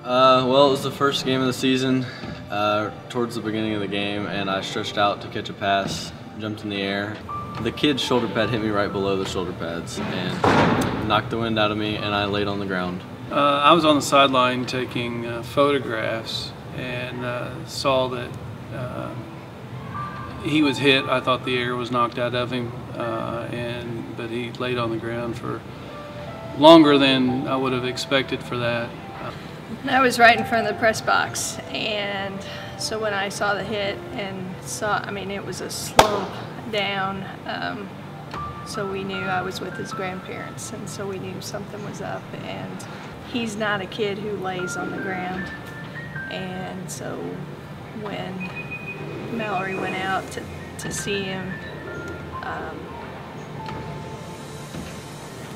Well, it was the first game of the season, towards the beginning of the game, and I stretched out to catch a pass, jumped in the air. The kid's shoulder pad hit me right below the shoulder pads and knocked the wind out of me, and I laid on the ground. I was on the sideline taking photographs and saw that he was hit. I thought the air was knocked out of him, but he laid on the ground for longer than I would have expected for that. I was right in front of the press box, and so when I saw the hit and it was a slope down, so we knew I was with his grandparents, and so we knew something was up. And he's not a kid who lays on the ground, and so when Mallory went out to see him,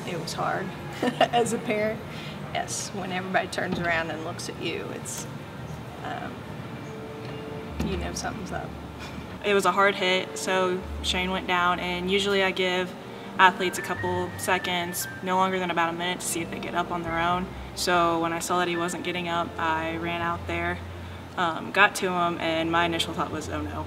it was hard as a parent. Yes, when everybody turns around and looks at you, it's, you know something's up. It was a hard hit, so Shane went down, and usually I give athletes a couple seconds, no longer than about a minute, to see if they get up on their own. So when I saw that he wasn't getting up, I ran out there, got to him, and my initial thought was, oh no,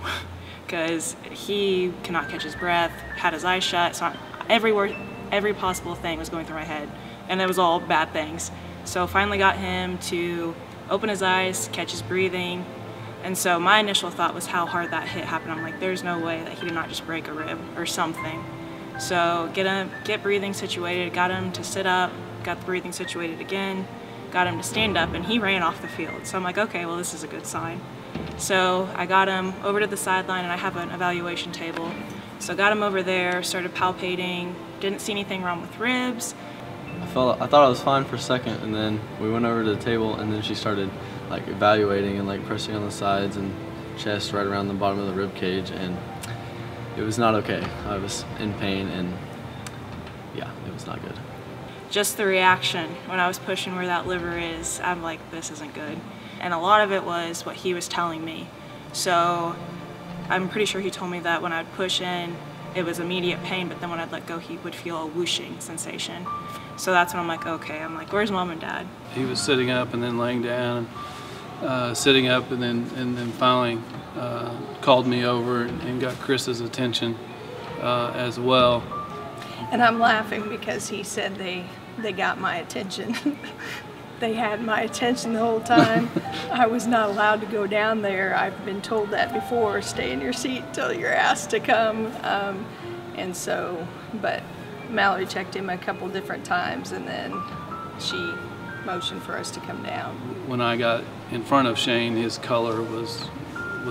because he cannot catch his breath, had his eyes shut, so every possible thing was going through my head, and it was all bad things. So finally got him to open his eyes, catch his breathing, and so my initial thought was how hard that hit happened. I'm like, there's no way that he did not just break a rib or something. So get breathing situated, got him to sit up, got the breathing situated again, got him to stand up, and he ran off the field. So I'm like, okay, well, this is a good sign. So I got him over to the sideline, and I have an evaluation table. So got him over there, started palpating, didn't see anything wrong with ribs. I thought I was fine for a second, and then we went over to the table, and then she started like evaluating and like pressing on the sides and chest right around the bottom of the rib cage, and it was not okay. I was in pain, and yeah, it was not good. Just the reaction when I was pushing where that liver is, I'm like, this isn't good. And a lot of it was what he was telling me. So I'm pretty sure he told me that when I'd push in, it was immediate pain, but then when I'd let go, he would feel a whooshing sensation. So that's when I'm like, okay, I'm like, where's mom and dad? He was sitting up and then laying down, sitting up, and then finally called me over and got Chris's attention as well. And I'm laughing because he said they got my attention. They had my attention the whole time. I was not allowed to go down there. I've been told that before, stay in your seat until you're asked to come. And so, but Mallory checked him a couple different times, and then she motioned for us to come down. When I got in front of Shane, his color was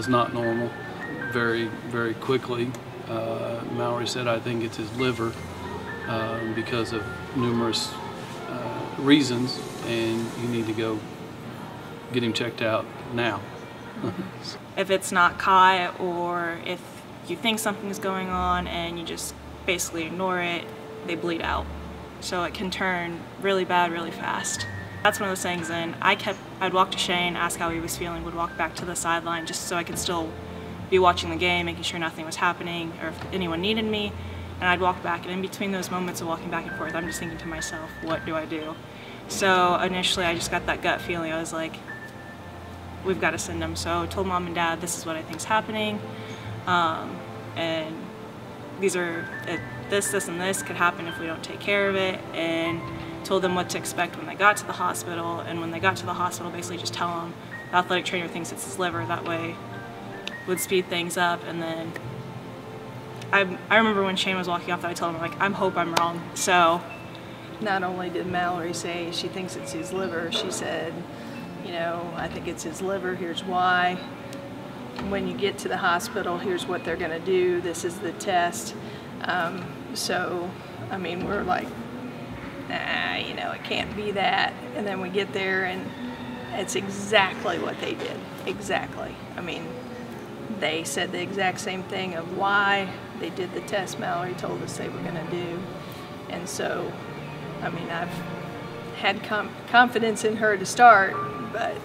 not normal. Very, very quickly, Mallory said, I think it's his liver because of numerous reasons, and you need to go get him checked out now. If it's not caught, or if you think something's going on and you just basically ignore it, they bleed out. So it can turn really bad really fast. That's one of those things, and I'd walk to Shane, ask how he was feeling, would walk back to the sideline just so I could still be watching the game, making sure nothing was happening or if anyone needed me. And I'd walk back, and in between those moments of walking back and forth, I'm just thinking to myself, what do I do? So initially I just got that gut feeling. I was like, we've got to send him. So I told mom and dad, this is what I think's happening. And this, and this could happen if we don't take care of it. And told them what to expect when they got to the hospital. And when they got to the hospital, basically just tell them the athletic trainer thinks it's his liver. That way would speed things up. And then I remember when Shane was walking off that I told him, I hope I'm wrong. So not only did Mallory say she thinks it's his liver, she said, you know, I think it's his liver, here's why. When you get to the hospital, here's what they're gonna do, this is the test. So, I mean, we're like, nah, you know, it can't be that. And then we get there, and it's exactly what they did, exactly. I mean, they said the exact same thing of why they did the test Mallory told us they were gonna do. And so, I mean, I've had confidence in her to start, but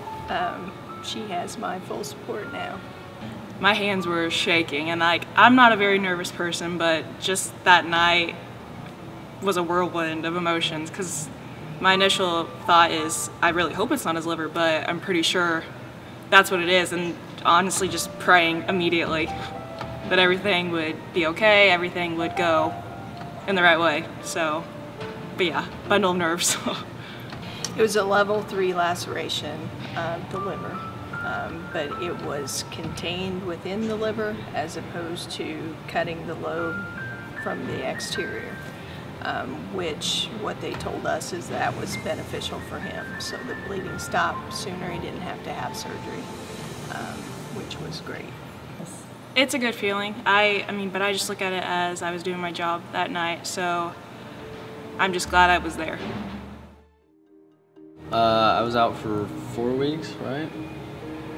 she has my full support now. My hands were shaking, and I'm not a very nervous person, but just that night was a whirlwind of emotions because My initial thought is, I really hope it's not his liver, but I'm pretty sure that's what it is, and honestly just praying immediately that everything would be okay, everything would go in the right way. So, but yeah, bundle of nerves. It was a level 3 laceration of the liver, but it was contained within the liver as opposed to cutting the lobe from the exterior, which what they told us is that was beneficial for him. So the bleeding stopped sooner, he didn't have to have surgery, which was great. It's a good feeling. I mean, but I just look at it as I was doing my job that night, so I'm just glad I was there. I was out for 4 weeks, right?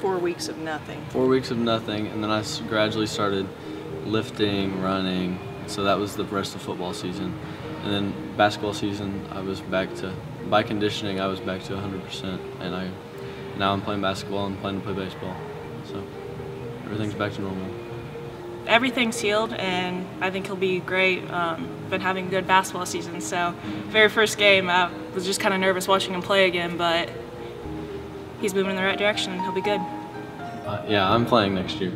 4 weeks of nothing. 4 weeks of nothing, and then I gradually started lifting, running, so that was the rest of football season. And then basketball season, I was back to, by conditioning, I was back to 100%, and now I'm playing basketball and planning to play baseball, so everything's back to normal. Everything's healed, and I think he'll be great. Been having a good basketball season, so very first game I was just kind of nervous watching him play again, but he's moving in the right direction and he'll be good. Yeah, I'm playing next year.